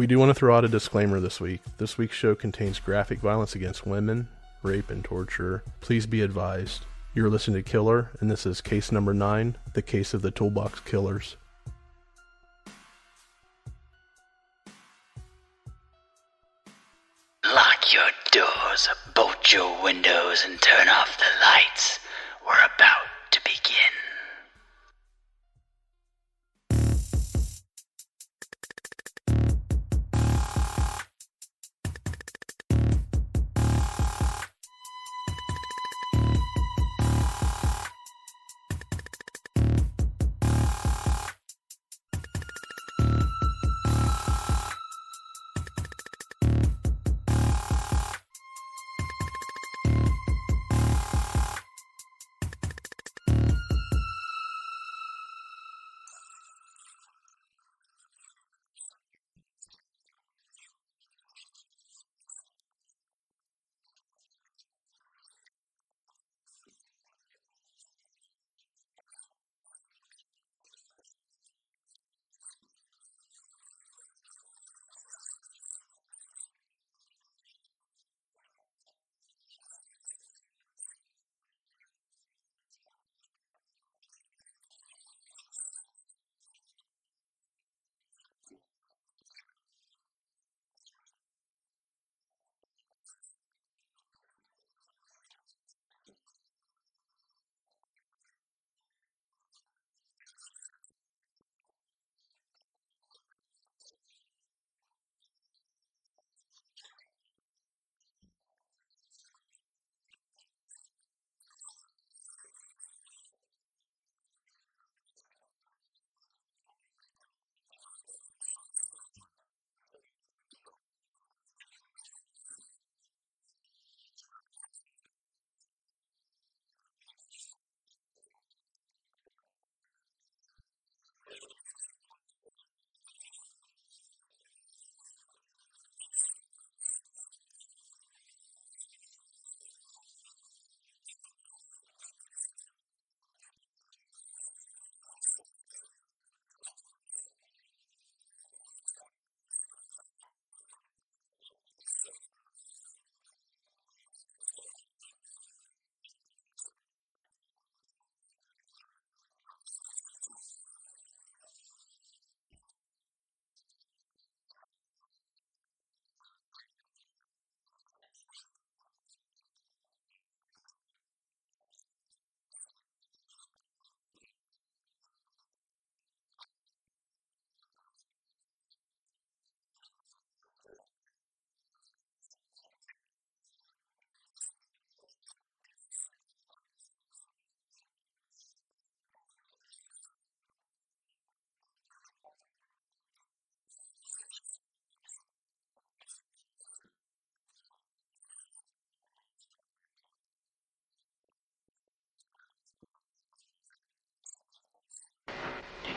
We do want to throw out a disclaimer this week. This week's show contains graphic violence against women, rape, and torture. Please be advised. You're listening to Killer, and this is case number 9, the case of the Toolbox Killers. Lock your doors, bolt your windows, and turn off the lights. We're about to begin.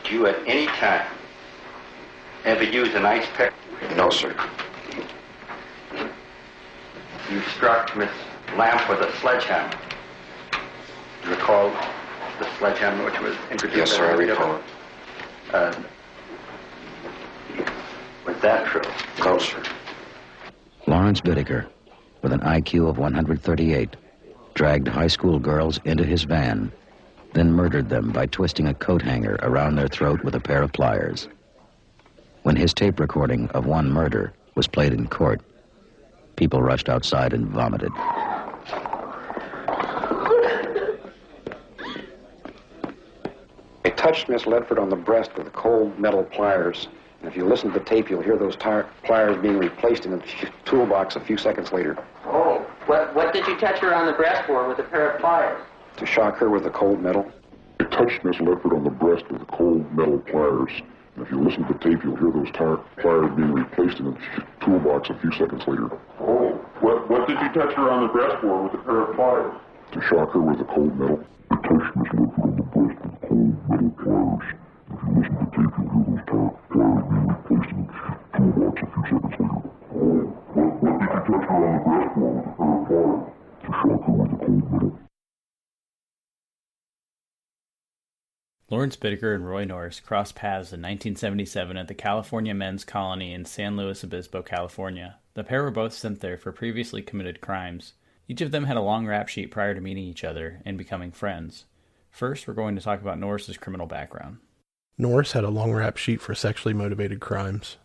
Did you at any time ever use an ice pick? No, sir. You struck Miss Lamp with a sledgehammer. Do you recall the sledgehammer which was introduced? Yes, sir, I recall it. Was that true? No, sir. Lawrence Bittaker, with an IQ of 138, dragged high school girls into his van, then murdered them by twisting a coat hanger around their throat with a pair of pliers. When his tape recording of one murder was played in court, people rushed outside and vomited. I touched Miss Ledford on the breast with cold metal pliers, and if you listen to the tape, you'll hear those pliers being replaced in the toolbox a few seconds later. Oh, what did you touch her on the breast for with a pair of pliers? To shock her with the cold metal. I touched Miss Ledford on the breast with cold metal pliers, and if you listen to the tape, you'll hear those pliers being replaced in the toolbox a few seconds later. Oh, what did you touch her on the breast for with a pair of pliers? To shock her with the cold metal. I touched Miss Ledford on the breast with cold metal pliers, and if you listen to the tape, you'll hear those pliers being replaced in the toolbox a few seconds later. Oh, what did you touch her on the breast for with a pair of pliers? To shock her with the cold metal. Lawrence Bittaker and Roy Norris crossed paths in 1977 at the California Men's Colony in San Luis Obispo, California. The pair were both sent there for previously committed crimes. Each of them had a long rap sheet prior to meeting each other and becoming friends. First, we're going to talk about Norris's criminal background. Norris had a long rap sheet for sexually motivated crimes.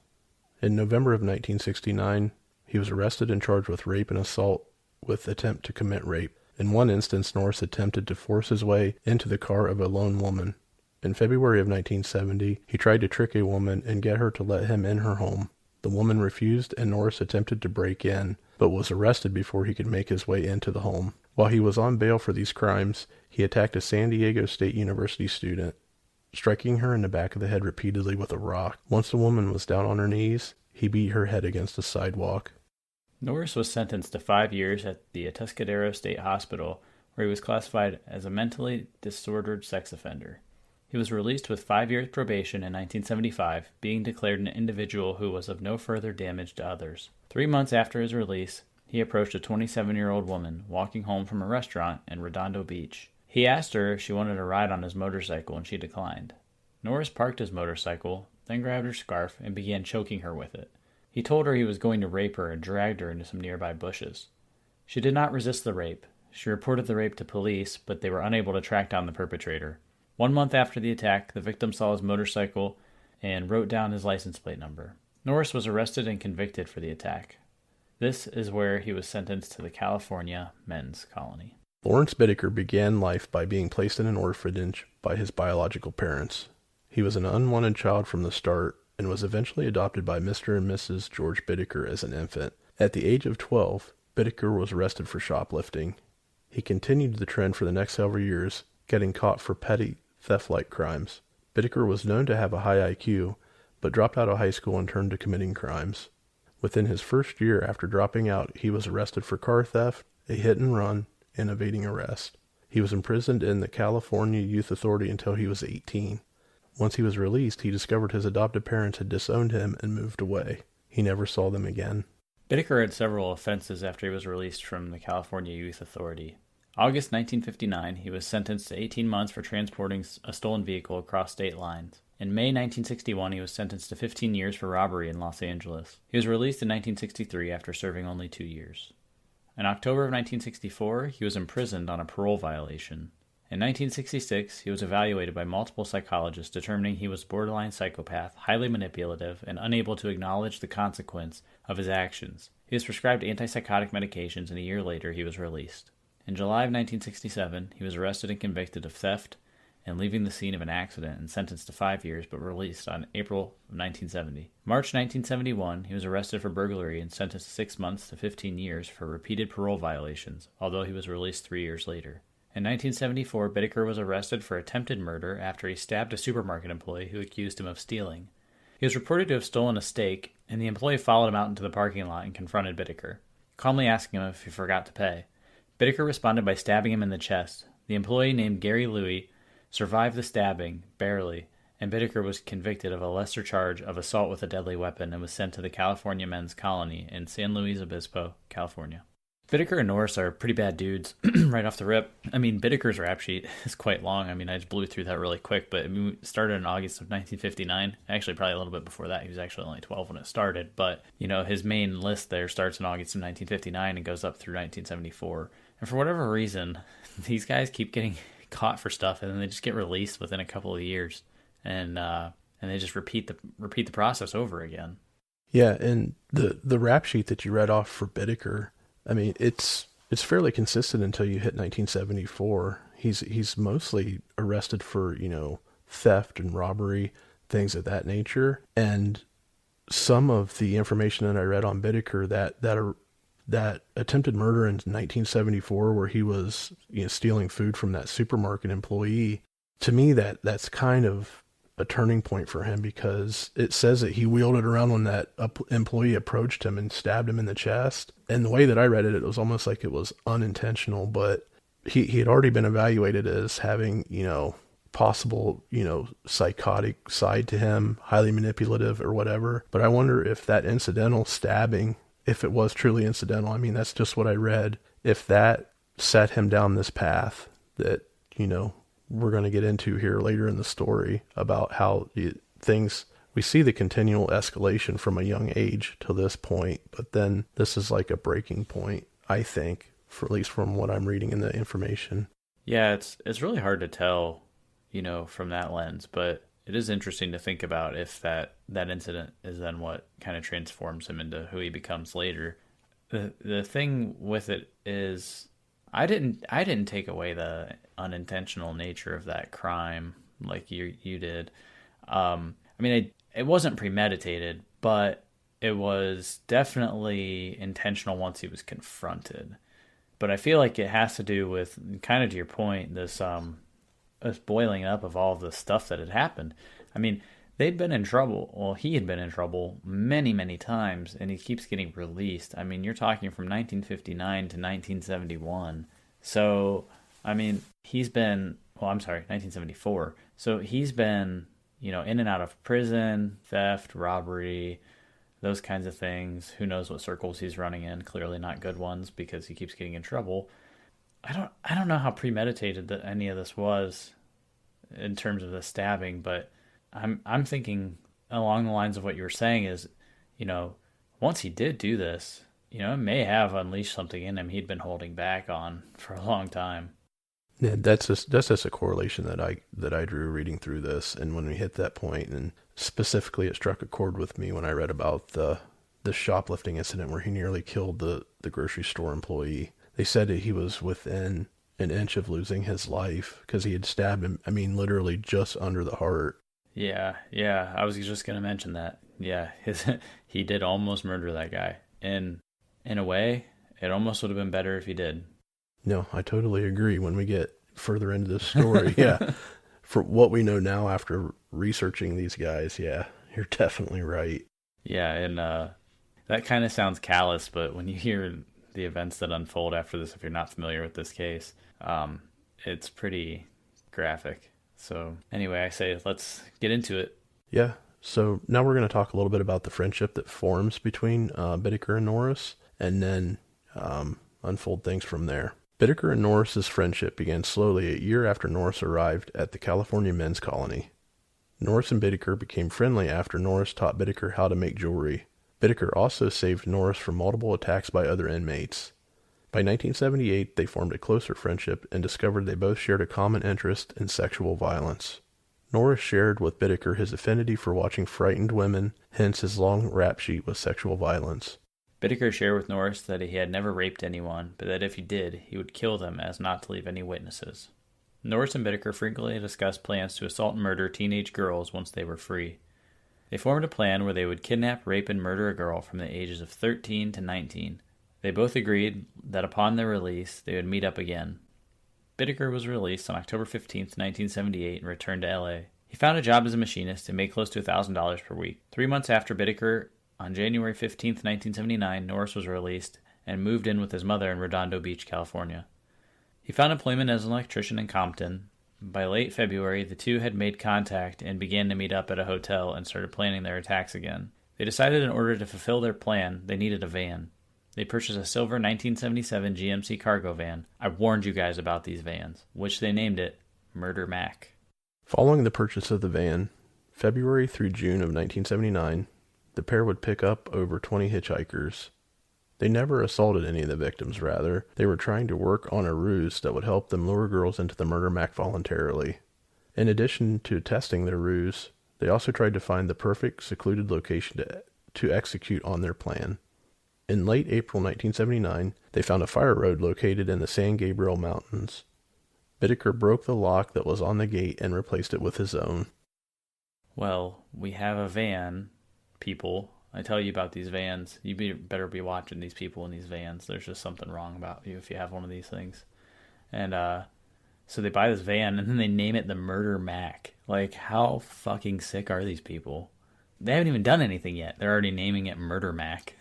In November of 1969, he was arrested and charged with rape and assault with attempt to commit rape. In one instance, Norris attempted to force his way into the car of a lone woman. In February of 1970, he tried to trick a woman and get her to let him in her home. The woman refused, and Norris attempted to break in, but was arrested before he could make his way into the home. While he was on bail for these crimes, he attacked a San Diego State University student, striking her in the back of the head repeatedly with a rock. Once the woman was down on her knees, he beat her head against the sidewalk. Norris was sentenced to 5 years at the Atascadero State Hospital, where he was classified as a mentally disordered sex offender. He was released with 5 years probation in 1975, being declared an individual who was of no further damage to others. 3 months after his release, he approached a 27-year-old woman walking home from a restaurant in Redondo Beach. He asked her if she wanted a ride on his motorcycle, and she declined. Norris parked his motorcycle, then grabbed her scarf and began choking her with it. He told her he was going to rape her and dragged her into some nearby bushes. She did not resist the rape. She reported the rape to police, but they were unable to track down the perpetrator. 1 month after the attack, the victim saw his motorcycle and wrote down his license plate number. Norris was arrested and convicted for the attack. This is where he was sentenced to the California Men's Colony. Lawrence Bittaker began life by being placed in an orphanage by his biological parents. He was an unwanted child from the start and was eventually adopted by Mr. and Mrs. George Bittaker as an infant. At the age of 12, Bittaker was arrested for shoplifting. He continued the trend for the next several years, getting caught for petty theft-like crimes. Bittaker was known to have a high IQ, but dropped out of high school and turned to committing crimes. Within his first year after dropping out, he was arrested for car theft, a hit and run, and evading arrest. He was imprisoned in the California Youth Authority until he was 18. Once he was released, he discovered his adoptive parents had disowned him and moved away. He never saw them again. Bittaker had several offenses after he was released from the California Youth Authority. August 1959, he was sentenced to 18 months for transporting a stolen vehicle across state lines. In May 1961, he was sentenced to 15 years for robbery in Los Angeles. He was released in 1963 after serving only 2 years. In October of 1964, he was imprisoned on a parole violation. In 1966, he was evaluated by multiple psychologists determining he was a borderline psychopath, highly manipulative, and unable to acknowledge the consequence of his actions. He was prescribed antipsychotic medications, and a year later he was released. In July of 1967, he was arrested and convicted of theft and leaving the scene of an accident and sentenced to 5 years, but released on April of 1970. March 1971, he was arrested for burglary and sentenced to 6 months to 15 years for repeated parole violations, although he was released 3 years later. In 1974, Bittaker was arrested for attempted murder after he stabbed a supermarket employee who accused him of stealing. He was reported to have stolen a steak, and the employee followed him out into the parking lot and confronted Bittaker, calmly asking him if he forgot to pay. Bittaker responded by stabbing him in the chest. The employee, named Gary Louie, survived the stabbing, barely, and Bittaker was convicted of a lesser charge of assault with a deadly weapon and was sent to the California Men's Colony in San Luis Obispo, California. Bittaker and Norris are pretty bad dudes right off the rip. I mean, Bittaker's rap sheet is quite long. I mean, I just blew through that really quick, but it started in August of 1959. Actually, probably a little bit before that. He was actually only 12 when it started, but, you know, his main list there starts in August of 1959 and goes up through 1974. And for whatever reason, these guys keep getting caught for stuff, and then they just get released within a couple of years, and they just repeat the process over again. Yeah, and the rap sheet that you read off for Bittaker, I mean, it's fairly consistent until you hit 1974. He's mostly arrested for, you know, theft and robbery, things of that nature. And some of the information that I read on Bittaker, that attempted murder in 1974, where he was, you know, stealing food from that supermarket employee, to me that's kind of a turning point for him, because it says that he wheeled it around when that employee approached him and stabbed him in the chest. And the way that I read it, it was almost like it was unintentional, but he had already been evaluated as having, you know, possible, you know, psychotic side to him, highly manipulative or whatever. But I wonder if that incidental stabbing, if it was truly incidental, I mean, that's just what I read, if that set him down this path that, you know, we're going to get into here later in the story about how we see the continual escalation from a young age to this point, but then this is like a breaking point, I think, for at least from what I'm reading in the information. Yeah, it's really hard to tell, from that lens, but it is interesting to think about if that incident is then what kind of transforms him into who he becomes later. The thing with it is, I didn't take away the unintentional nature of that crime like you did. It wasn't premeditated, but it was definitely intentional once he was confronted. But I feel like it has to do with, kind of to your point, this boiling up of all of the stuff that had happened. They'd been in trouble. Well, he had been in trouble many, many times, and he keeps getting released. You're talking from 1959 to 1971. So, he's been, 1974. So he's been, in and out of prison, theft, robbery, those kinds of things. Who knows what circles he's running in? Clearly not good ones, because he keeps getting in trouble. I don't know how premeditated that any of this was in terms of the stabbing, but I'm thinking along the lines of what you were saying is, once he did do this, it may have unleashed something in him he'd been holding back on for a long time. Yeah, that's just a correlation that I drew reading through this, and when we hit that point, and specifically it struck a chord with me when I read about the shoplifting incident where he nearly killed the grocery store employee. They said that he was within an inch of losing his life because he had stabbed him, literally just under the heart. Yeah, I was just going to mention that. Yeah, he did almost murder that guy. And in a way, it almost would have been better if he did. No, I totally agree. When we get further into this story, yeah. For what we know now after researching these guys, yeah, you're definitely right. Yeah, and that kind of sounds callous, but when you hear the events that unfold after this, if you're not familiar with this case, it's pretty graphic. So anyway, I say let's get into it. Yeah. So now we're going to talk a little bit about the friendship that forms between Bittaker and Norris, and then unfold things from there. Bittaker and Norris's friendship began slowly a year after Norris arrived at the California men's colony. Norris and Bittaker became friendly after Norris taught Bittaker how to make jewelry. Bittaker also saved Norris from multiple attacks by other inmates. By 1978, they formed a closer friendship and discovered they both shared a common interest in sexual violence. Norris shared with Bittaker his affinity for watching frightened women, hence his long rap sheet with sexual violence. Bittaker shared with Norris that he had never raped anyone, but that if he did, he would kill them as not to leave any witnesses. Norris and Bittaker frequently discussed plans to assault and murder teenage girls once they were free. They formed a plan where they would kidnap, rape, and murder a girl from the ages of 13 to 19. They both agreed that upon their release, they would meet up again. Bittaker was released on October 15, 1978, and returned to L.A. He found a job as a machinist and made close to $1,000 per week. 3 months after Bittaker, on January 15, 1979, Norris was released and moved in with his mother in Redondo Beach, California. He found employment as an electrician in Compton. By late February, the two had made contact and began to meet up at a hotel and started planning their attacks again. They decided in order to fulfill their plan, they needed a van. They purchased a silver 1977 GMC cargo van. I warned you guys about these vans, which they named it Murder Mac. Following the purchase of the van, February through June of 1979, the pair would pick up over 20 hitchhikers. They never assaulted any of the victims, rather. They were trying to work on a ruse that would help them lure girls into the Murder Mac voluntarily. In addition to testing their ruse, they also tried to find the perfect secluded location to execute on their plan. In late April 1979, they found a fire road located in the San Gabriel Mountains. Bittaker broke the lock that was on the gate and replaced it with his own. Well, we have a van, people. I tell you about these vans. You better be watching these people in these vans. There's just something wrong about you if you have one of these things. And so they buy this van, and then they name it the Murder Mac. Like, how fucking sick are these people? They haven't even done anything yet. They're already naming it Murder Mac.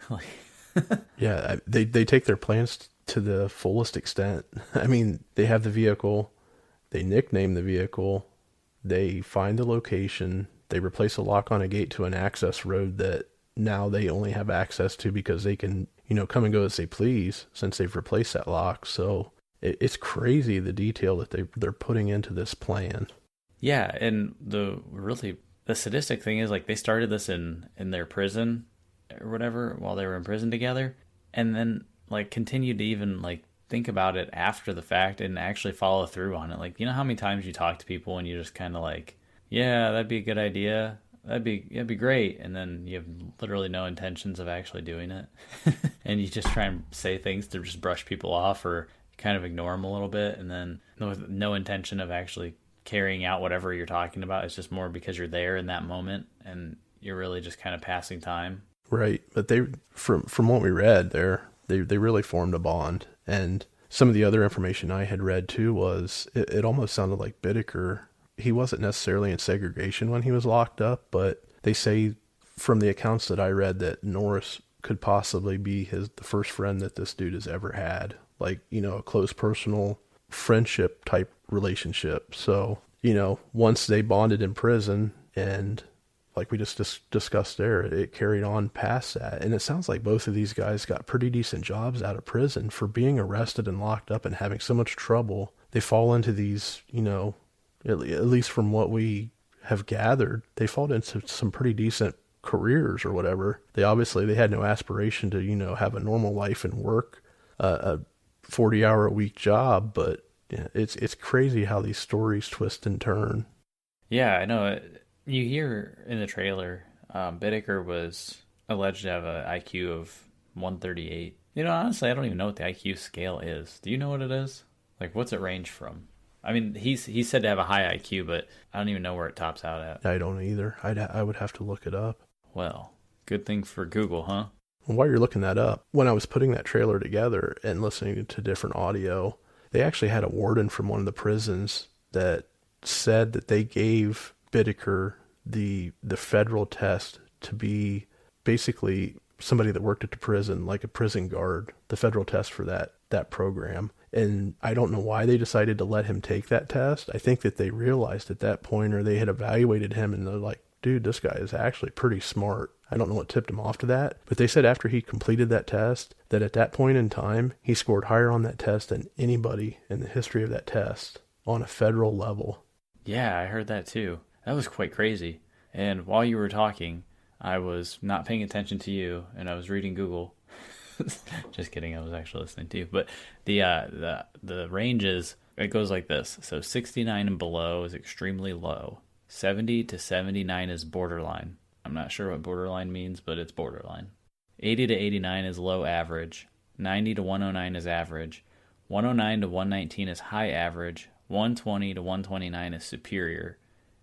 Yeah, they take their plans to the fullest extent. I mean, they have the vehicle, they nickname the vehicle, they find the location, they replace a lock on a gate to an access road that now they only have access to because they can, come and go as they please since they've replaced that lock. So it's crazy the detail that they're putting into this plan. Yeah, and the sadistic thing is, like, they started this in their prison or whatever while they were in prison together, and then like continued to even like think about it after the fact and actually follow through on it. Like, you know how many times you talk to people and you just kind of like, yeah, that'd be a good idea. That'd be great. And then you have literally no intentions of actually doing it. And you just try and say things to just brush people off or kind of ignore them a little bit. And then with no intention of actually carrying out whatever you're talking about. It's just more because you're there in that moment and you're really just kind of passing time. Right. But they, from what we read there, they really formed a bond. And some of the other information I had read too was it almost sounded like Bittaker. He wasn't necessarily in segregation when he was locked up, but they say from the accounts that I read that Norris could possibly be the first friend that this dude has ever had. Like, you know, a close personal friendship type relationship. So, you know, once they bonded in prison and like we just discussed there, it carried on past that. And it sounds like both of these guys got pretty decent jobs out of prison for being arrested and locked up and having so much trouble. They fall into these, you know, at least from what we have gathered, they fall into some pretty decent careers or whatever. They had no aspiration to, you know, have a normal life and work a 40-hour-a-week job, but yeah, it's crazy how these stories twist and turn. Yeah, I know. You hear in the trailer, Bittaker was alleged to have an IQ of 138. You know, honestly, I don't even know what the IQ scale is. Do you know what it is? Like, what's it range from? I mean, he's said to have a high IQ, but I don't even know where it tops out at. I don't either. I would have to look it up. Well, good thing for Google, huh? While you're looking that up, when I was putting that trailer together and listening to different audio, they actually had a warden from one of the prisons that said that they gave Bittaker the federal test to be basically somebody that worked at the prison, like a prison guard, the federal test for that program. And I don't know why they decided to let him take that test. I think that they realized at that point, or they had evaluated him and they're like, dude, this guy is actually pretty smart. I don't know what tipped him off to that, but they said after he completed that test, that at that point in time, he scored higher on that test than anybody in the history of that test on a federal level. Yeah, I heard that too. That was quite crazy. And while you were talking, I was not paying attention to you, and I was reading Google. Just kidding, I was actually listening to you. But the ranges, it goes like this. So 69 and below is extremely low. 70 to 79 is borderline. I'm not sure what borderline means, but it's borderline. 80 to 89 is low average. 90 to 109 is average. 109 to 119 is high average. 120 to 129 is superior.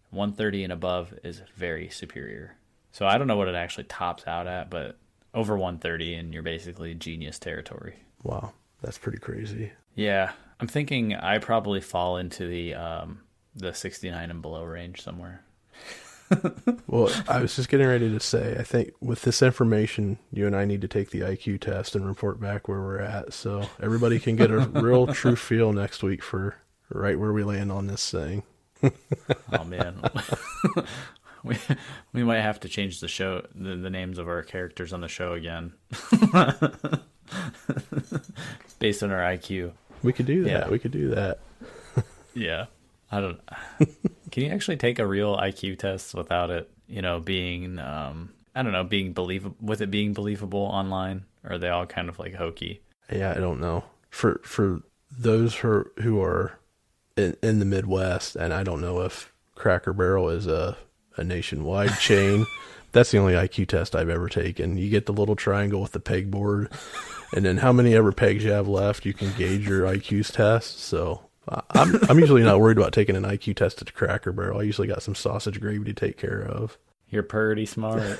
130 and above is very superior. So I don't know what it actually tops out at, but over 130 and you're basically genius territory. Wow, that's pretty crazy. Yeah, I'm thinking I probably fall into the 69 and below range somewhere. Well, I was just getting ready to say, I think with this information, you and I need to take the IQ test and report back where we're at, so everybody can get a real true feel next week for right where we land on this thing. Oh man, we might have to change the show, the names of our characters on the show again, based on our IQ. We could do that. Yeah. We could do that. Yeah, I don't. Can you actually take a real IQ test without it, you know, being I don't know, being believable, with it being believable online? Or are they all kind of like hokey? Yeah, I don't know. For those who are in the Midwest, and I don't know if Cracker Barrel is a nationwide chain. That's the only IQ test I've ever taken. You get the little triangle with the pegboard, and then how many ever pegs you have left, you can gauge your IQ's test. So I'm usually not worried about taking an IQ test at Cracker Barrel. I usually got some sausage gravy to take care of. You're pretty smart.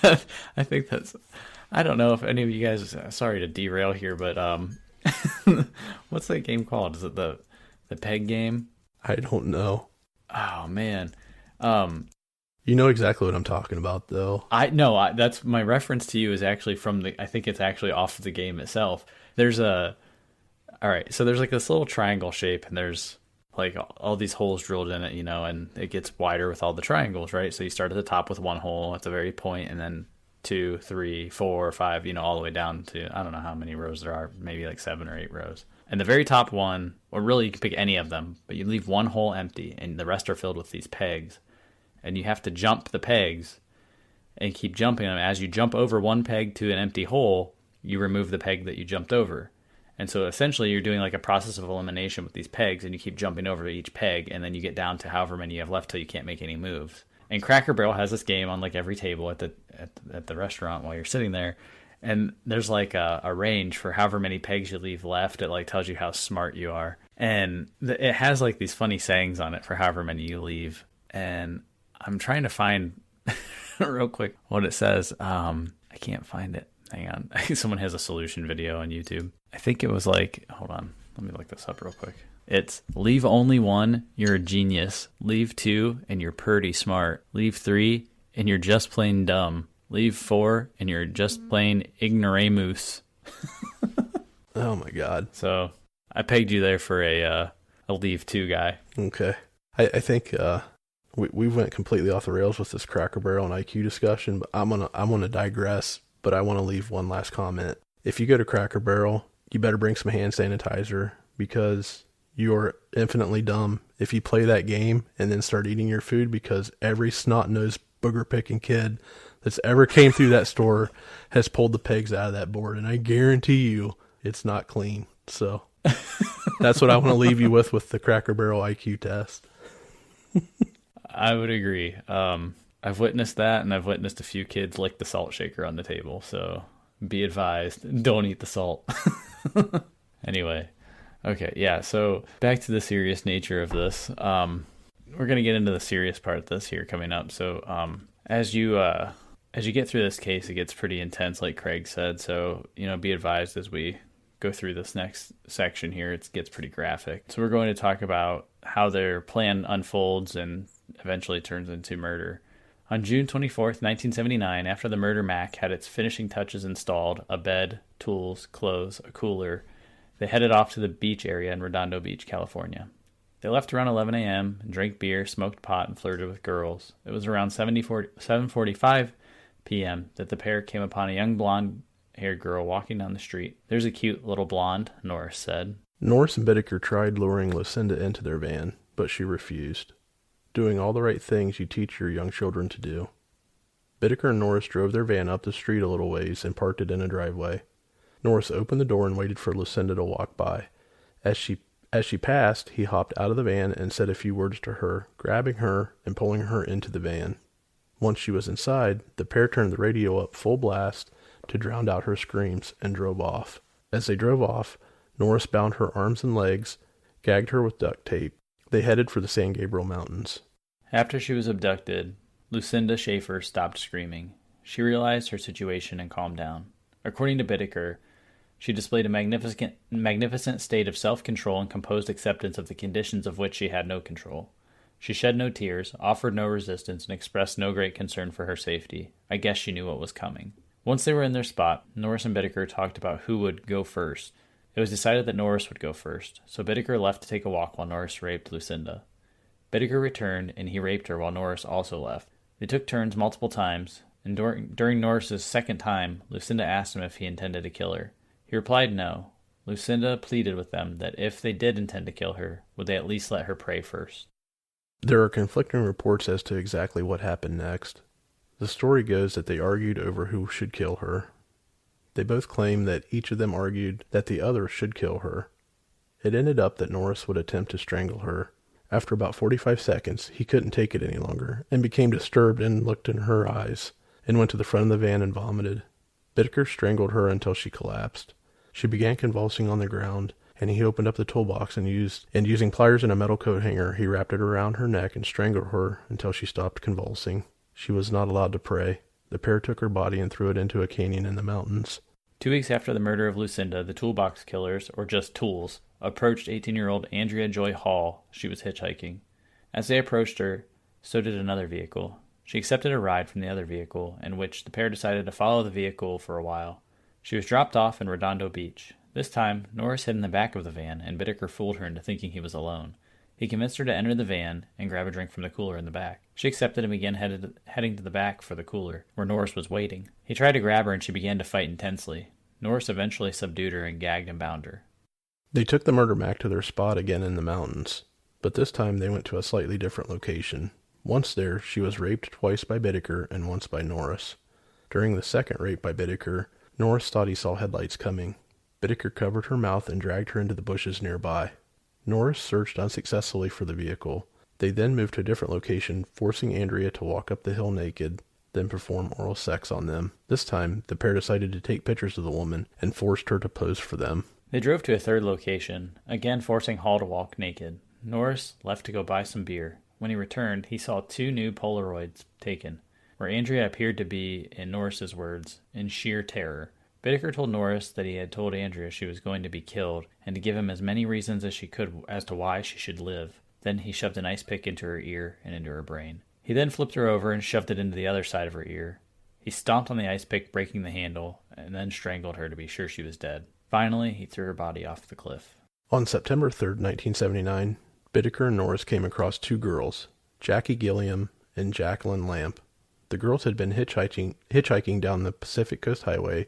I think that's... I don't know if any of you guys... Sorry to derail here, but what's that game called? Is it the peg game? I don't know. Oh, man. You know exactly what I'm talking about, though. That's my reference to you is actually from I think it's actually off of the game itself. All right, so there's like this little triangle shape, and there's like all these holes drilled in it, you know, and it gets wider with all the triangles, right? So you start at the top with one hole at the very point, and then 2, 3, 4, 5, all the way down to, I don't know how many rows there are, maybe like 7 or 8 rows. And the very top one, or really you can pick any of them, but you leave one hole empty and the rest are filled with these pegs. And you have to jump the pegs and keep jumping them. As you jump over one peg to an empty hole, you remove the peg that you jumped over. And so essentially you're doing like a process of elimination with these pegs, and you keep jumping over each peg, and then you get down to however many you have left till you can't make any moves. And Cracker Barrel has this game on like every table at the restaurant while you're sitting there. And there's like a range for however many pegs you leave left. It like tells you how smart you are. And it has like these funny sayings on it for however many you leave. And I'm trying to find real quick what it says. I can't find it. Hang on. I think someone has a solution video on YouTube. I think it was like, hold on. Let me look this up real quick. It's leave only 1, you're a genius. Leave 2, and you're pretty smart. Leave 3, and you're just plain dumb. Leave 4, and you're just plain ignoramus. Oh my God. So I pegged you there for a leave 2 guy. Okay. I think we went completely off the rails with this Cracker Barrel and IQ discussion, but I'm gonna digress. But I want to leave one last comment. If you go to Cracker Barrel, you better bring some hand sanitizer, because you're infinitely dumb if you play that game and then start eating your food, because every snot-nosed booger-picking kid that's ever came through that store has pulled the pegs out of that board, and I guarantee you it's not clean. So that's what I want to leave you with the Cracker Barrel IQ test. I would agree. I've witnessed that, and I've witnessed a few kids lick the salt shaker on the table, so be advised, don't eat the salt. Anyway, okay, yeah, so back to the serious nature of this. We're going to get into the serious part of this here coming up. So as you get through this case, it gets pretty intense, like Craig said, so be advised as we go through this next section here, it gets pretty graphic. So we're going to talk about how their plan unfolds and eventually turns into murder. On June 24th, 1979, after the murder Mac had its finishing touches installed, a bed, tools, clothes, a cooler, they headed off to the beach area in Redondo Beach, California. They left around 11 a.m., drank beer, smoked pot, and flirted with girls. It was around 7:45 p.m. that the pair came upon a young blonde-haired girl walking down the street. "There's a cute little blonde," Norris said. Norris and Bittaker tried luring Lucinda into their van, but she refused. Doing all the right things you teach your young children to do. Bittaker and Norris drove their van up the street a little ways and parked it in a driveway. Norris opened the door and waited for Lucinda to walk by. As she passed, he hopped out of the van and said a few words to her, grabbing her and pulling her into the van. Once she was inside, the pair turned the radio up full blast to drown out her screams and drove off. As they drove off, Norris bound her arms and legs, gagged her with duct tape. They headed for the San Gabriel Mountains. After she was abducted, Lucinda Schaefer stopped screaming. She realized her situation and calmed down. According to Bittaker, she displayed a magnificent state of self-control and composed acceptance of the conditions of which she had no control. She shed no tears, offered no resistance, and expressed no great concern for her safety. I guess she knew what was coming. Once they were in their spot, Norris and Bittaker talked about who would go first. It was decided that Norris would go first, so Bittaker left to take a walk while Norris raped Lucinda. Bittaker returned, and he raped her while Norris also left. They took turns multiple times, and during Norris's second time, Lucinda asked him if he intended to kill her. He replied no. Lucinda pleaded with them that if they did intend to kill her, would they at least let her pray first. There are conflicting reports as to exactly what happened next. The story goes that they argued over who should kill her. They both claim that each of them argued that the other should kill her. It ended up that Norris would attempt to strangle her. After about 45 seconds, he couldn't take it any longer, and became disturbed and looked in her eyes, and went to the front of the van and vomited. Bittaker strangled her until she collapsed. She began convulsing on the ground, and he opened up the toolbox and using pliers and a metal coat hanger, he wrapped it around her neck and strangled her until she stopped convulsing. She was not allowed to pray. The pair took her body and threw it into a canyon in the mountains. 2 weeks after the murder of Lucinda, the Toolbox Killers, or just Tools, approached 18-year-old Andrea Joy Hall. She was hitchhiking. As they approached her, so did another vehicle. She accepted a ride from the other vehicle, in which the pair decided to follow the vehicle for a while. She was dropped off in Redondo Beach. This time, Norris hid in the back of the van, and Bittaker fooled her into thinking he was alone. He convinced her to enter the van and grab a drink from the cooler in the back. She accepted and began heading to the back for the cooler, where Norris was waiting. He tried to grab her and she began to fight intensely. Norris eventually subdued her and gagged and bound her. They took the murder Mac to their spot again in the mountains, but this time they went to a slightly different location. Once there, she was raped twice by Bittaker and once by Norris. During the second rape by Bittaker, Norris thought he saw headlights coming. Bittaker covered her mouth and dragged her into the bushes nearby. Norris searched unsuccessfully for the vehicle. They then moved to a different location, forcing Andrea to walk up the hill naked, then perform oral sex on them. This time, the pair decided to take pictures of the woman and forced her to pose for them. They drove to a third location, again forcing Hall to walk naked. Norris left to go buy some beer. When he returned, he saw 2 new Polaroids taken, where Andrea appeared to be, in Norris's words, in sheer terror. Bittaker told Norris that he had told Andrea she was going to be killed, and to give him as many reasons as she could as to why she should live. Then he shoved an ice pick into her ear and into her brain. He then flipped her over and shoved it into the other side of her ear. He stomped on the ice pick, breaking the handle, and then strangled her to be sure she was dead. Finally, he threw her body off the cliff. On September 3rd, 1979, Bittaker and Norris came across 2 girls, Jackie Gilliam and Jacqueline Lamp. The girls had been hitchhiking down the Pacific Coast Highway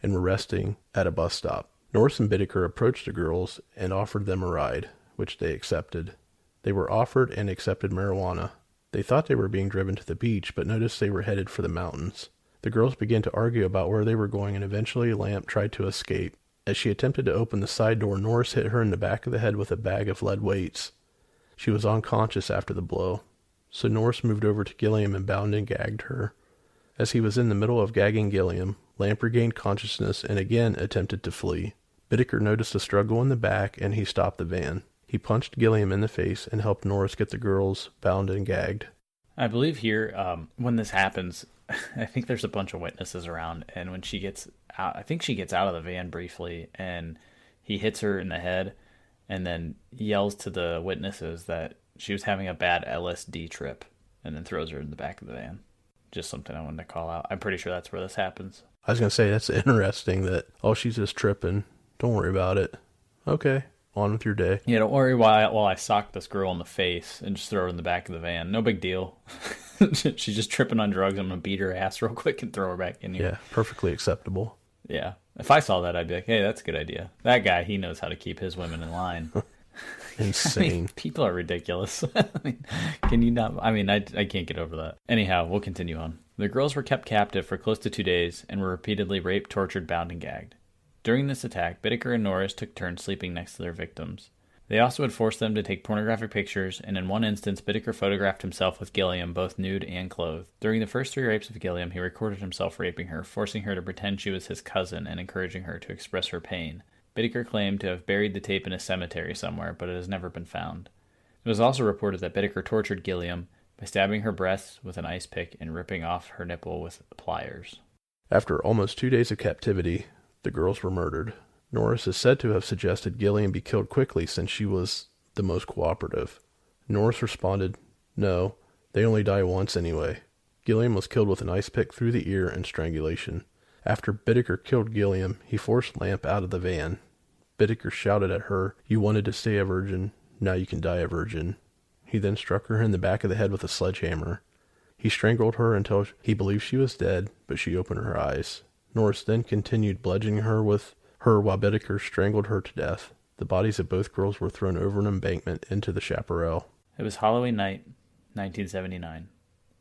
and were resting at a bus stop. Norris and Bittaker approached the girls and offered them a ride, which they accepted. They were offered and accepted marijuana. They thought they were being driven to the beach, but noticed they were headed for the mountains. The girls began to argue about where they were going, and eventually Lamp tried to escape. As she attempted to open the side door, Norris hit her in the back of the head with a bag of lead weights. She was unconscious after the blow, so Norris moved over to Gilliam and bound and gagged her. As he was in the middle of gagging Gilliam, Lamp regained consciousness and again attempted to flee. Bittaker noticed a struggle in the back, and he stopped the van. He punched Gilliam in the face and helped Norris get the girls bound and gagged. I believe here, when this happens, I think there's a bunch of witnesses around, and when she gets out, I think she gets out of the van briefly, and he hits her in the head, and then yells to the witnesses that she was having a bad LSD trip, and then throws her in the back of the van. Just something I wanted to call out. I'm pretty sure that's where this happens. I was going to say, that's interesting that, oh, she's just tripping. Don't worry about it. Okay, on with your day. Yeah, don't worry while I sock this girl in the face and just throw her in the back of the van. No big deal. She's just tripping on drugs. I'm going to beat her ass real quick and throw her back in here. Yeah, perfectly acceptable. Yeah. If I saw that, I'd be like, hey, that's a good idea. That guy, he knows how to keep his women in line. Insane. I mean, people are ridiculous. I mean, can you not? I mean, I can't get over that. Anyhow, we'll continue on. The girls were kept captive for close to 2 days and were repeatedly raped, tortured, bound, and gagged. During this attack, Bittaker and Norris took turns sleeping next to their victims. They also had forced them to take pornographic pictures, and in one instance, Bittaker photographed himself with Gilliam, both nude and clothed. During the first 3 rapes of Gilliam, he recorded himself raping her, forcing her to pretend she was his cousin and encouraging her to express her pain. Bittaker claimed to have buried the tape in a cemetery somewhere, but it has never been found. It was also reported that Bittaker tortured Gilliam by stabbing her breasts with an ice pick and ripping off her nipple with pliers. After almost 2 days of captivity, the girls were murdered. Norris is said to have suggested Gilliam be killed quickly since she was the most cooperative. Norris responded, "No, they only die once anyway." Gilliam was killed with an ice pick through the ear and strangulation. After Bittaker killed Gilliam, he forced Lamp out of the van. Bittaker shouted at her, "You wanted to stay a virgin, now you can die a virgin." He then struck her in the back of the head with a sledgehammer. He strangled her until he believed she was dead, but she opened her eyes. Norris then continued bludgeoning her while Bittaker strangled her to death. The bodies of both girls were thrown over an embankment into the chaparral. It was Halloween night, 1979.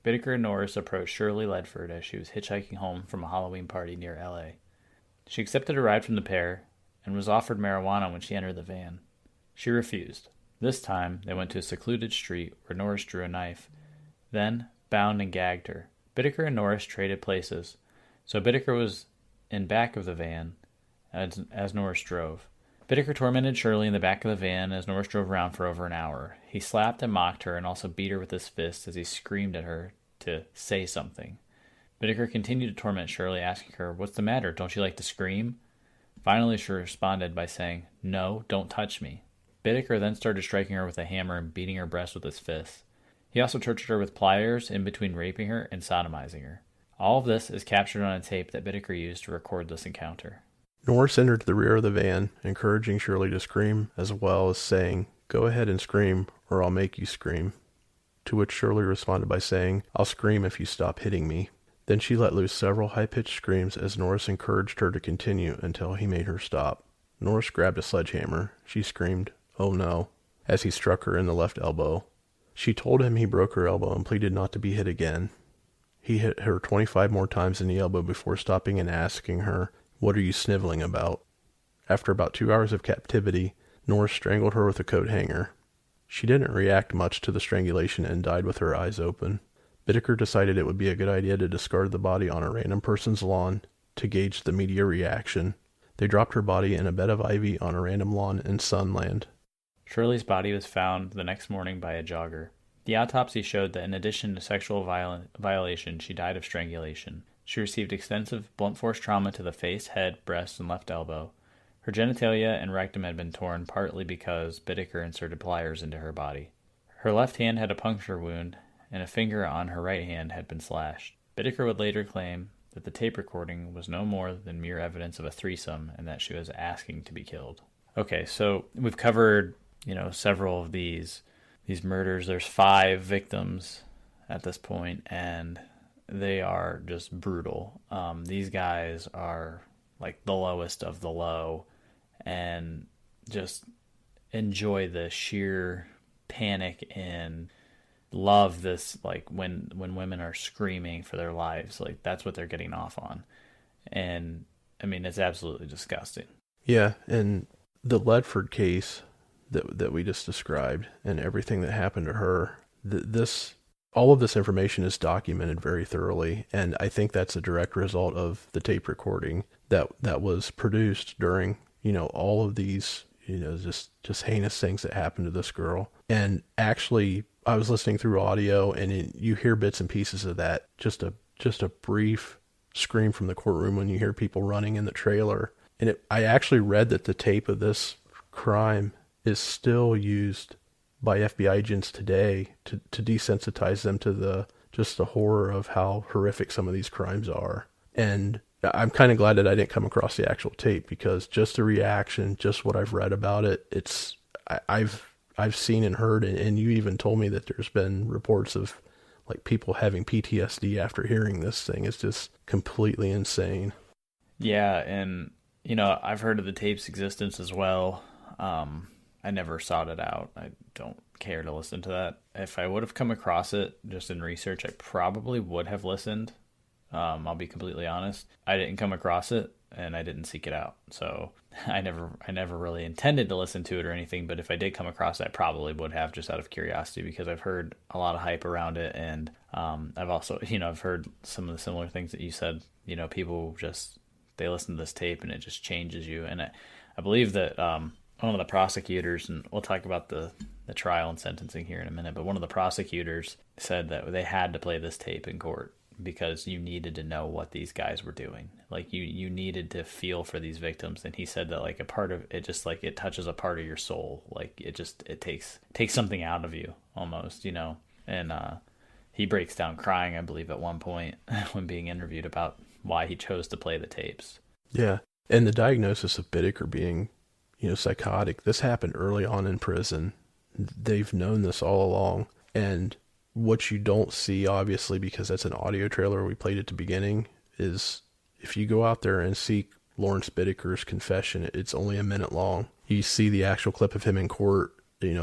Bittaker and Norris approached Shirley Ledford as she was hitchhiking home from a Halloween party near L.A. She accepted a ride from the pair and was offered marijuana when she entered the van. She refused. This time, they went to a secluded street where Norris drew a knife, then bound and gagged her. Bittaker and Norris traded places, so Bittaker was in back of the van as Norris drove. Bittaker tormented Shirley in the back of the van as Norris drove around for over an hour. He slapped and mocked her and also beat her with his fists as he screamed at her to say something. Bittaker continued to torment Shirley, asking her, "What's the matter? Don't you like to scream?" Finally, she responded by saying, "No, don't touch me." Bittaker then started striking her with a hammer and beating her breast with his fists. He also tortured her with pliers in between raping her and sodomizing her. All of this is captured on a tape that Bittaker used to record this encounter. Norris entered the rear of the van, encouraging Shirley to scream, as well as saying, "Go ahead and scream, or I'll make you scream." To which Shirley responded by saying, "I'll scream if you stop hitting me." Then she let loose several high-pitched screams as Norris encouraged her to continue until he made her stop. Norris grabbed a sledgehammer. She screamed, "Oh no," as he struck her in the left elbow. She told him he broke her elbow and pleaded not to be hit again. He hit her 25 more times in the elbow before stopping and asking her, "What are you sniveling about?" After about 2 hours of captivity, Norris strangled her with a coat hanger. She didn't react much to the strangulation and died with her eyes open. Bittaker decided it would be a good idea to discard the body on a random person's lawn to gauge the media reaction. They dropped her body in a bed of ivy on a random lawn in Sunland. Shirley's body was found the next morning by a jogger. The autopsy showed that in addition to sexual violation, she died of strangulation. She received extensive blunt force trauma to the face, head, breast, and left elbow. Her genitalia and rectum had been torn partly because Bittaker inserted pliers into her body. Her left hand had a puncture wound, and a finger on her right hand had been slashed. Bittaker would later claim that the tape recording was no more than mere evidence of a threesome and that she was asking to be killed. Okay, so we've covered, several of these murders. There's 5 victims at this point, and they are just brutal. These guys are like the lowest of the low, and just enjoy the sheer panic and love this, like when women are screaming for their lives, like that's what they're getting off on. And I mean, it's absolutely disgusting. Yeah, and the Ledford case that we just described and everything that happened to her, all of this information is documented very thoroughly, and I think that's a direct result of the tape recording that was produced during, all of these, just heinous things that happened to this girl. And actually, I was listening through audio, and you hear bits and pieces of that, just a brief scream from the courtroom when you hear people running in the trailer. And I actually read that the tape of this crime is still used by FBI agents today to desensitize them to the horror of how horrific some of these crimes are. And I'm kind of glad that I didn't come across the actual tape, because just the reaction, just what I've read about it, I've seen and heard, and you even told me that there's been reports of like people having PTSD after hearing this thing. It's just completely insane. Yeah, and I've heard of the tape's existence as well. I never sought it out. I don't care to listen to that. If I would have come across it just in research, I probably would have listened. I'll be completely honest. I didn't come across it, and I didn't seek it out. So I never really intended to listen to it or anything, but if I did come across it, I probably would have, just out of curiosity, because I've heard a lot of hype around it. And I've also, I've heard some of the similar things that you said. People they listen to this tape and it just changes you. And I believe that one of the prosecutors, and we'll talk about the trial and sentencing here in a minute, but one of the prosecutors said that they had to play this tape in court because you needed to know what these guys were doing. Like you needed to feel for these victims. And he said that like a part of it, just like it touches a part of your soul. Like it takes something out of you almost, and he breaks down crying, I believe, at one point when being interviewed about why he chose to play the tapes. Yeah. And the diagnosis of Bittaker being, psychotic, this happened early on in prison. They've known this all along. And what you don't see, obviously, because that's an audio trailer, we played at the beginning, is if you go out there and seek Lawrence Bittaker's confession, it's only a minute long. You see the actual clip of him in court,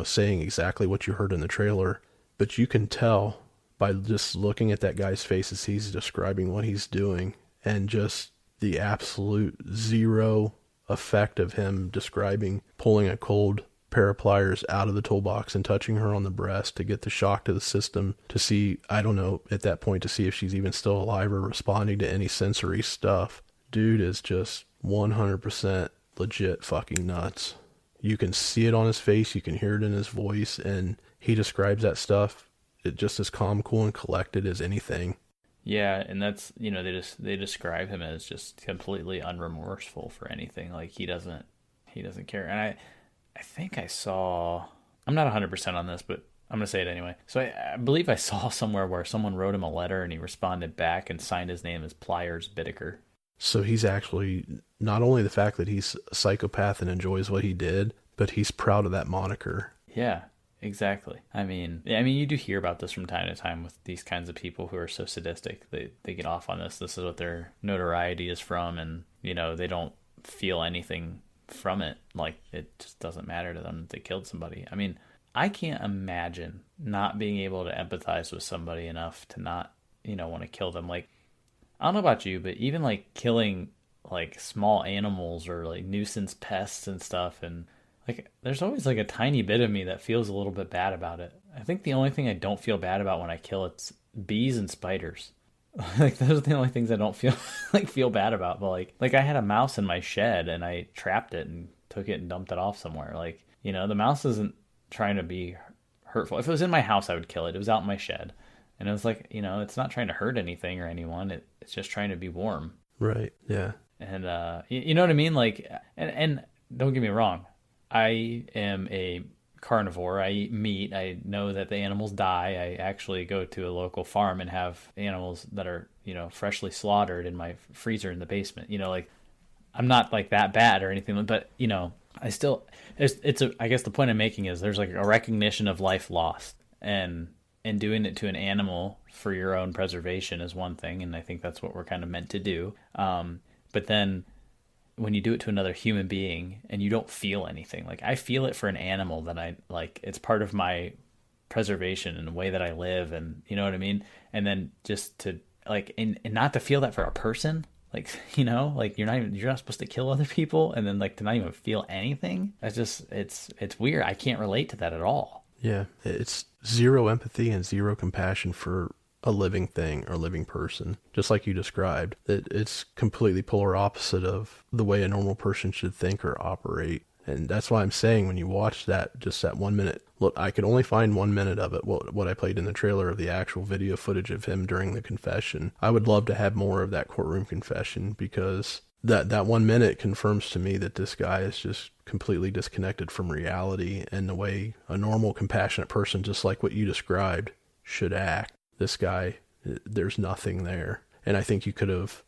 saying exactly what you heard in the trailer, but you can tell by just looking at that guy's face as he's describing what he's doing, and just the absolute zero effect of him describing pulling a cold pair of pliers out of the toolbox and touching her on the breast to get the shock to the system, to see, I don't know, at that point, to see if she's even still alive or responding to any sensory stuff. Dude is just 100% legit fucking nuts. You can see it on his face, you can hear it in his voice, and he describes that stuff just as calm, cool, and collected as anything. Yeah, and that's, they describe him as just completely unremorseful for anything. Like he doesn't care. And I think I saw, I'm not 100% on this, but I'm going to say it anyway. So I believe I saw somewhere where someone wrote him a letter and he responded back and signed his name as Pliers Bittaker. So he's actually, not only the fact that he's a psychopath and enjoys what he did, but he's proud of that moniker. Yeah, exactly. I mean, you do hear about this from time to time with these kinds of people who are so sadistic. They get off on this. This is what their notoriety is from, and they don't feel anything from it. Like, it just doesn't matter to them that they killed somebody. I mean, I can't imagine not being able to empathize with somebody enough to not, want to kill them. Like, I don't know about you, but even like killing like small animals or like nuisance pests and stuff, and like there's always like a tiny bit of me that feels a little bit bad about it. I think the only thing I don't feel bad about when I kill it's bees and spiders. Like, those are the only things I don't feel bad about. But like I had a mouse in my shed and I trapped it and took it and dumped it off somewhere. Like, the mouse isn't trying to be hurtful. If it was in my house, I would kill it. It was out in my shed. And it was like, it's not trying to hurt anything or anyone. It's just trying to be warm. Right. Yeah. And, you know what I mean? Like, and don't get me wrong. I am a carnivore. I eat meat. I know that the animals die. I actually go to a local farm and have animals that are, freshly slaughtered in my freezer in the basement. Like, I'm not like that bad or anything, but, I still, I guess the point I'm making is there's like a recognition of life lost, and doing it to an animal for your own preservation is one thing. And I think that's what we're kind of meant to do. But then when you do it to another human being and you don't feel anything, like I feel it for an animal that I like, it's part of my preservation and the way that I live, and you know what I mean? And then just to like, and not to feel that for a person, like, like you're not supposed to kill other people, and then like to not even feel anything. That's just, it's weird. I can't relate to that at all. Yeah. It's zero empathy and zero compassion for a living thing or living person, just like you described. It's completely polar opposite of the way a normal person should think or operate. And that's why I'm saying, when you watch that, just that 1 minute, look, I could only find 1 minute of it, what I played in the trailer of the actual video footage of him during the confession. I would love to have more of that courtroom confession, because that 1 minute confirms to me that this guy is just completely disconnected from reality and the way a normal, compassionate person, just like what you described, should act. This guy, there's nothing there. And I think you could have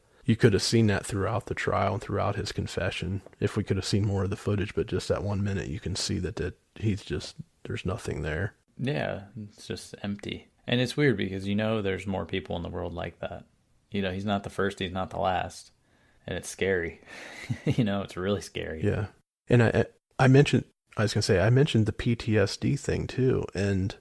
seen that throughout the trial and throughout his confession, if we could have seen more of the footage. But just that 1 minute, you can see that he's just, there's nothing there. Yeah, it's just empty. And it's weird because there's more people in the world like that. He's not the first, he's not the last. And it's scary. It's really scary. Yeah. And I mentioned the PTSD thing too. And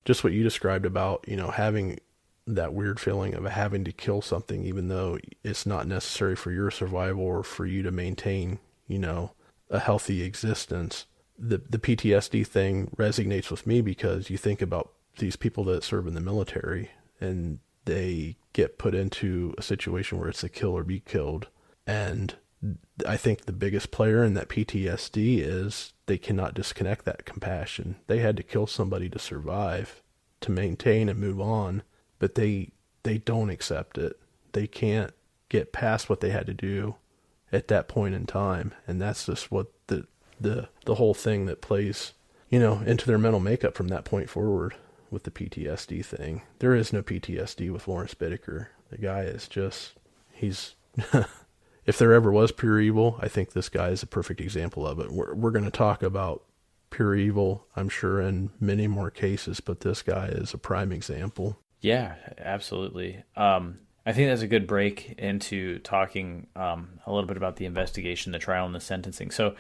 just what you described about, having that weird feeling of having to kill something, even though it's not necessary for your survival or for you to maintain, a healthy existence. The PTSD thing resonates with me, because you think about these people that serve in the military and they get put into a situation where it's a kill or be killed. And I think the biggest player in that PTSD is they cannot disconnect that compassion. They had to kill somebody to survive, to maintain and move on, but they don't accept it. They can't get past what they had to do at that point in time. And that's just what the whole thing that plays, into their mental makeup from that point forward with the PTSD thing. There is no PTSD with Lawrence Bittaker. The guy is just, he's, if there ever was pure evil, I think this guy is a perfect example of it. We're going to talk about pure evil, I'm sure, in many more cases, but this guy is a prime example. Yeah, absolutely. I think that's a good break into talking a little bit about the investigation, the trial, and the sentencing. So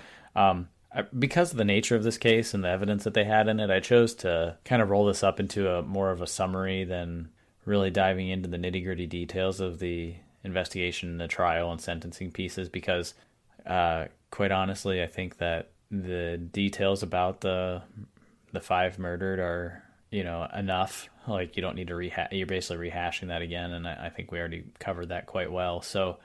because of the nature of this case and the evidence that they had in it, I chose to kind of roll this up into a more of a summary than really diving into the nitty-gritty details of the investigation, the trial, and sentencing pieces, because quite honestly, I think that the details about the five murdered are, enough. Like, you don't need to you're basically rehashing that again, and I think we already covered that quite well. So,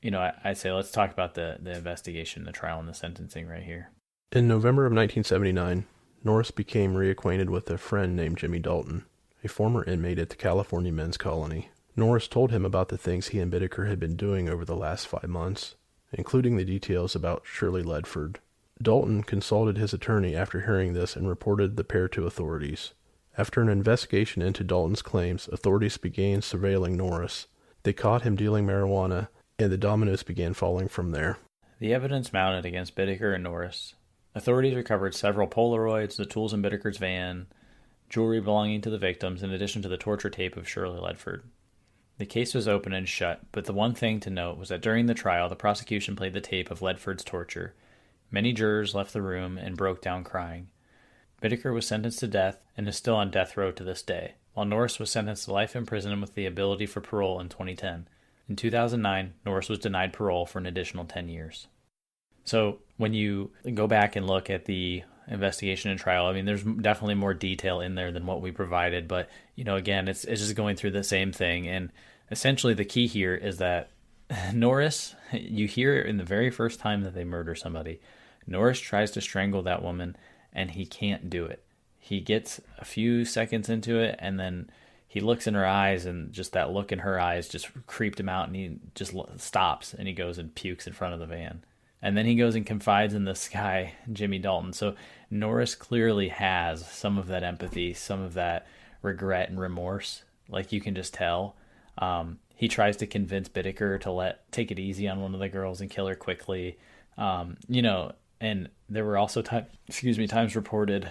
I'd say let's talk about the investigation, the trial, and the sentencing right here. In November of 1979, Norris became reacquainted with a friend named Jimmy Dalton, a former inmate at the California Men's Colony. Norris told him about the things he and Bittaker had been doing over the last 5 months, including the details about Shirley Ledford. Dalton consulted his attorney after hearing this and reported the pair to authorities. After an investigation into Dalton's claims, authorities began surveilling Norris. They caught him dealing marijuana, and the dominoes began falling from there. The evidence mounted against Bittaker and Norris Authorities recovered several Polaroids, the tools in Bittaker's van, jewelry belonging to the victims, in addition to the torture tape of Shirley Ledford. The case was open and shut, but the one thing to note was that during the trial, the prosecution played the tape of Ledford's torture. Many jurors left the room and broke down crying. Bittaker was sentenced to death and is still on death row to this day, while Norris was sentenced to life imprisonment with the ability for parole in 2010. In 2009, Norris was denied parole for an additional 10 years. So when you go back and look at the investigation and trial, I mean, there's definitely more detail in there than what we provided, but, again, it's just going through the same thing. And essentially the key here is that Norris, you hear in the very first time that they murder somebody, Norris tries to strangle that woman and he can't do it. He gets a few seconds into it and then he looks in her eyes, and just that look in her eyes just creeped him out, and he just stops and he goes and pukes in front of the van. And then he goes and confides in this guy, Jimmy Dalton. So Norris clearly has some of that empathy, some of that regret and remorse. Like, you can just tell. He tries to convince Bittaker to take it easy on one of the girls and kill her quickly. And there were also times reported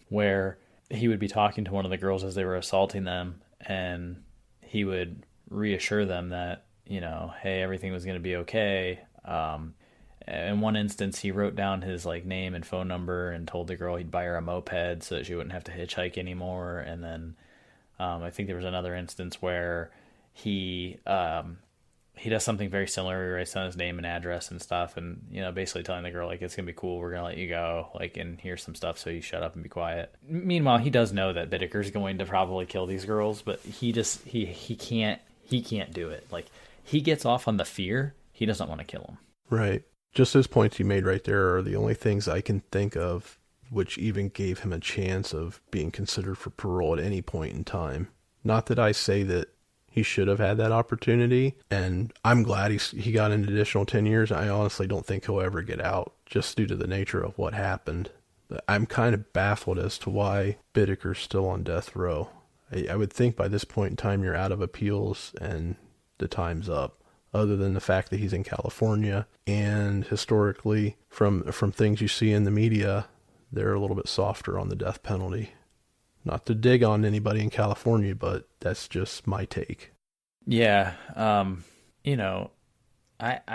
where he would be talking to one of the girls as they were assaulting them, and he would reassure them that, hey, everything was going to be okay. In one instance, he wrote down his name and phone number and told the girl he'd buy her a moped so that she wouldn't have to hitchhike anymore. And then I think there was another instance where he does something very similar. He writes down his name and address and stuff, and basically telling the girl it's gonna be cool, we're gonna let you go, and here's some stuff, so you shut up and be quiet. Meanwhile, he does know that Bittaker's going to probably kill these girls, but he can't do it. He gets off on the fear. He doesn't want to kill them. Right. Just those points you made right there are the only things I can think of which even gave him a chance of being considered for parole at any point in time. Not that I say that he should have had that opportunity, and I'm glad he got an additional 10 years. I honestly don't think he'll ever get out, just due to the nature of what happened. I'm kind of baffled as to why Bittaker's still on death row. I would think by this point in time you're out of appeals and the time's up. Other than the fact that he's in California, and historically, from things you see in the media, they're a little bit softer on the death penalty. Not to dig on anybody in California, but that's just my take. Yeah, I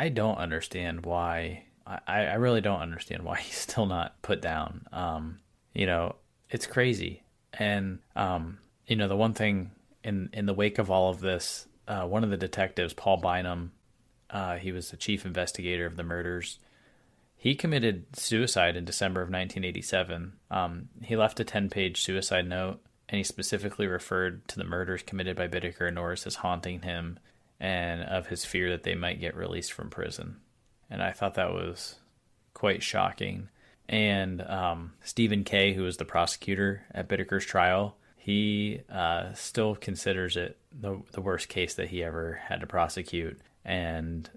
don't understand why. I really don't understand why he's still not put down. It's crazy. And, the one thing in the wake of all of this, one of the detectives, Paul Bynum, he was the chief investigator of the murders. He committed suicide in December of 1987. He left a 10-page suicide note, and he specifically referred to the murders committed by Bittaker and Norris as haunting him, and of his fear that they might get released from prison. And I thought that was quite shocking. And Stephen Kay, who was the prosecutor at Bittaker's trial, he still considers it the worst case that he ever had to prosecute. And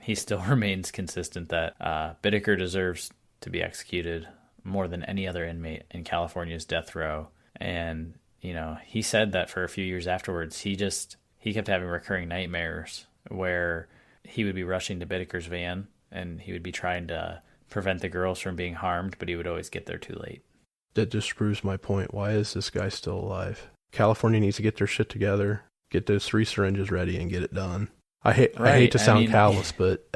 he still remains consistent that Bittaker deserves to be executed more than any other inmate in California's death row. And, he said that for a few years afterwards, he kept having recurring nightmares where he would be rushing to Bittaker's van and he would be trying to prevent the girls from being harmed, but he would always get there too late. That just proves my point. Why is this guy still alive? California needs to get their shit together, get those 3 syringes ready, and get it done. I hate to sound callous, but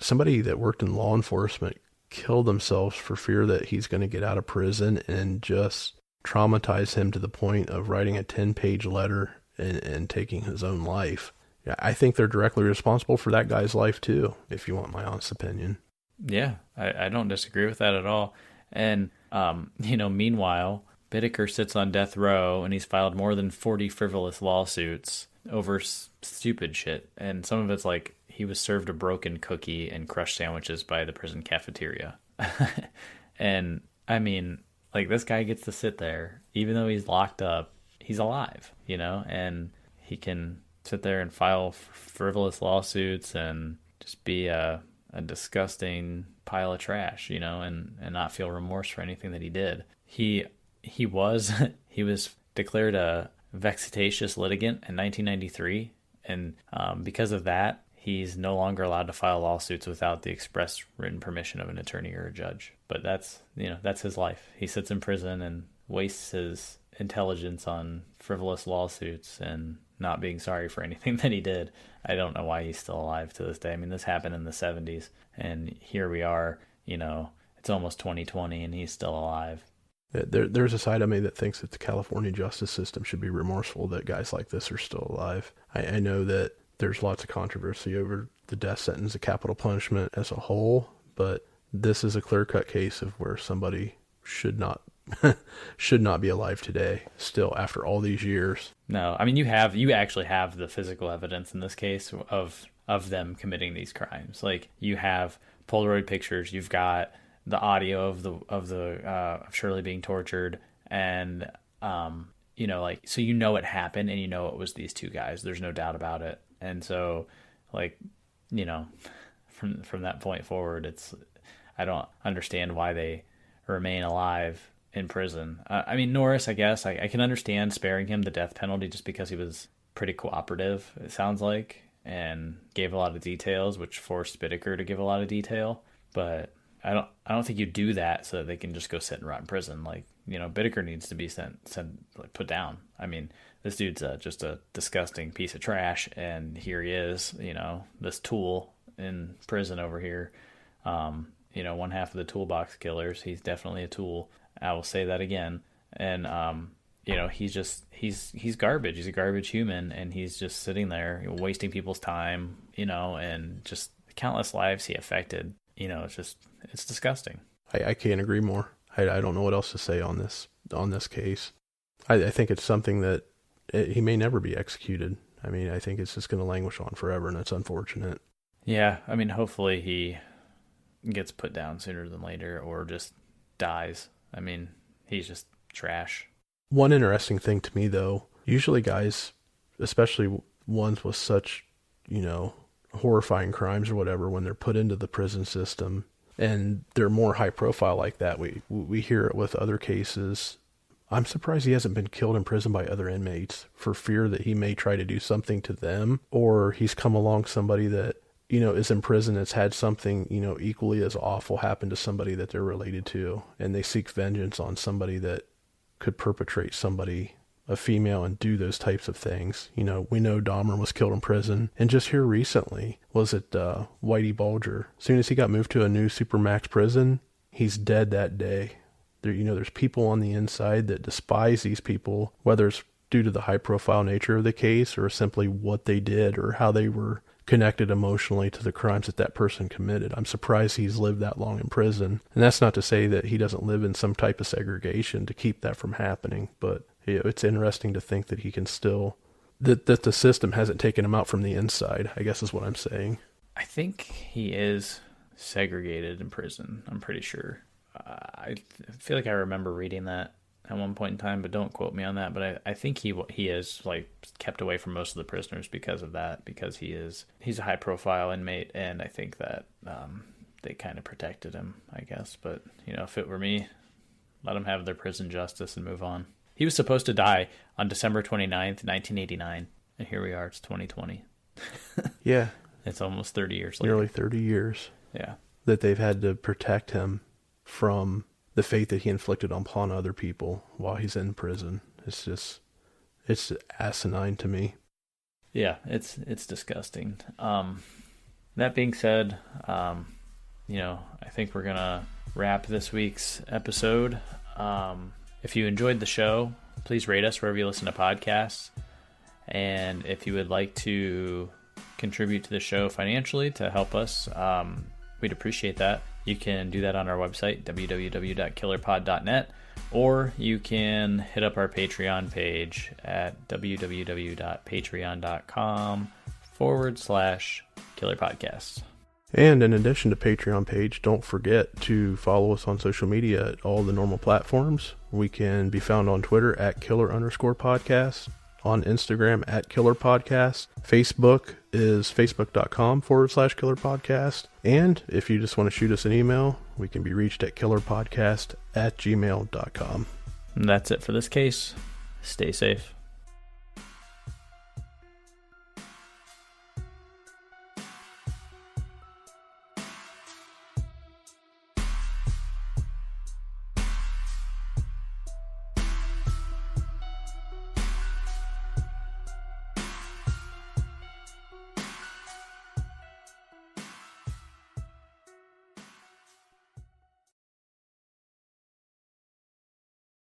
somebody that worked in law enforcement killed themselves for fear that he's going to get out of prison, and just traumatize him to the point of writing a 10-page letter and taking his own life. I think they're directly responsible for that guy's life too, if you want my honest opinion. Yeah, I don't disagree with that at all. And, meanwhile, Bittaker sits on death row and he's filed more than 40 frivolous lawsuits over stupid shit. And some of it's like he was served a broken cookie and crushed sandwiches by the prison cafeteria. And, this guy gets to sit there, even though he's locked up, he's alive, and he can sit there and file frivolous lawsuits and just be a disgusting pile of trash, and not feel remorse for anything that he did. He was declared a vexatious litigant in 1993, and because of that, he's no longer allowed to file lawsuits without the express written permission of an attorney or a judge. But that's his life. He sits in prison and wastes his intelligence on frivolous lawsuits and not being sorry for anything that he did. I don't know why he's still alive to this day. I mean, this happened in the 70s, and here we are, it's almost 2020, and he's still alive. There's a side of me that thinks that the California justice system should be remorseful that guys like this are still alive. I know that there's lots of controversy over the death sentence, the capital punishment as a whole, but this is a clear-cut case of where somebody should not be alive today, still, after all these years. No, I mean, you actually have the physical evidence in this case of them committing these crimes. Like, you have Polaroid pictures, you've got the audio of Shirley being tortured, and so it happened, and it was these two guys. There's no doubt about it. And so, from that point forward, I don't understand why they remain alive in prison. I mean, Norris, I guess I can understand sparing him the death penalty just because he was pretty cooperative, it sounds like, and gave a lot of details, which forced Bittaker to give a lot of detail. But I don't think you do that so that they can just go sit and rot in prison. Like, Bittaker needs to be put down. I mean, this dude's just a disgusting piece of trash, and here he is, this tool in prison over here. One half of the Toolbox Killers. He's definitely a tool. I will say that again. And he's garbage. He's a garbage human, and he's just sitting there wasting people's time, and just countless lives he affected. It's disgusting. I can't agree more. I don't know what else to say on this case. I think it's something that he may never be executed. I mean, I think it's just going to languish on forever, and it's unfortunate. Yeah, I mean, hopefully he gets put down sooner than later, or just dies. I mean, he's just trash. One interesting thing to me, though, usually guys, especially ones with such, horrifying crimes or whatever, when they're put into the prison system and they're more high profile like that, we hear it with other cases. I'm surprised he hasn't been killed in prison by other inmates for fear that he may try to do something to them, or he's come along somebody that, is in prison that's had something, equally as awful happen to somebody that they're related to, and they seek vengeance on somebody that could perpetrate somebody, a female, and do those types of things. We know Dahmer was killed in prison, and just here recently, was it Whitey Bulger? As soon as he got moved to a new Supermax prison, he's dead that day. There's people on the inside that despise these people, whether it's due to the high profile nature of the case or simply what they did or how they were connected emotionally to the crimes that person committed. I'm surprised he's lived that long in prison. And that's not to say that he doesn't live in some type of segregation to keep that from happening, but it's interesting to think that he can still, that the system hasn't taken him out from the inside, I guess is what I'm saying. I think he is segregated in prison, I'm pretty sure. I feel like I remember reading that at one point in time, but don't quote me on that. But I think he is kept away from most of the prisoners because of that, because he's a high profile inmate, and I think that they kind of protected him, I guess. But if it were me, let them have their prison justice and move on. He was supposed to die on December 29th, 1989, and here we are. It's 2020. Yeah, it's almost 30 years later. Nearly 30 years. Yeah, that they've had to protect him from the fate that he inflicted upon other people while he's in prison. It's asinine to me. Yeah, it's disgusting. That being said, I think we're gonna wrap this week's episode. If you enjoyed the show, please rate us wherever you listen to podcasts. And if you would like to contribute to the show financially to help us, we'd appreciate that. You can do that on our website, www.killerpod.net, or you can hit up our Patreon page at www.patreon.com/killerpodcasts. And in addition to Patreon page, don't forget to follow us on social media at all the normal platforms. We can be found on Twitter at @killer_podcast, on Instagram at Killer Podcast. Facebook is facebook.com/Killer Podcast. And if you just want to shoot us an email, we can be reached at killerpodcast@gmail.com. And that's it for this case. Stay safe.